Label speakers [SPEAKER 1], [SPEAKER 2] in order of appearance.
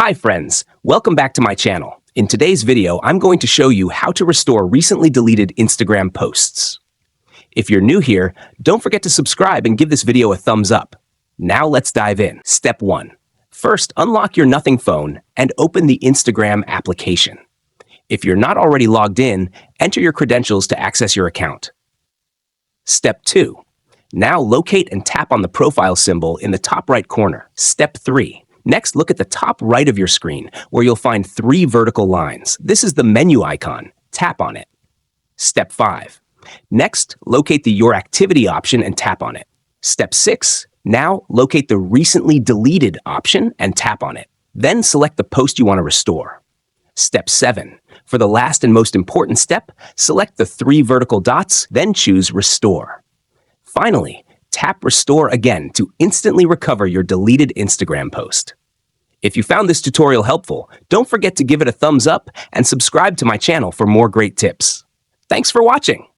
[SPEAKER 1] Hi friends, welcome back to my channel. In today's video, I'm going to show you how to restore recently deleted Instagram posts. If you're new here, don't forget to subscribe and give this video a thumbs up. Now let's dive in. Step 1. First, unlock your Nothing phone and open the Instagram application. If you're not already logged in, enter your credentials to access your account. Step 2. Now locate and tap on the profile symbol in the top right corner. Step 3. Next, look at the top right of your screen, where you'll find 3 vertical lines. This is the menu icon. Tap on it. Step 5. Next, locate the Your Activity option and tap on it. Step 6. Now, locate the Recently Deleted option and tap on it. Then select the post you want to restore. Step 7. For the last and most important step, select the 3 vertical dots, then choose Restore. Finally, tap Restore again to instantly recover your deleted Instagram post. If you found this tutorial helpful, don't forget to give it a thumbs up and subscribe to my channel for more great tips. Thanks for watching.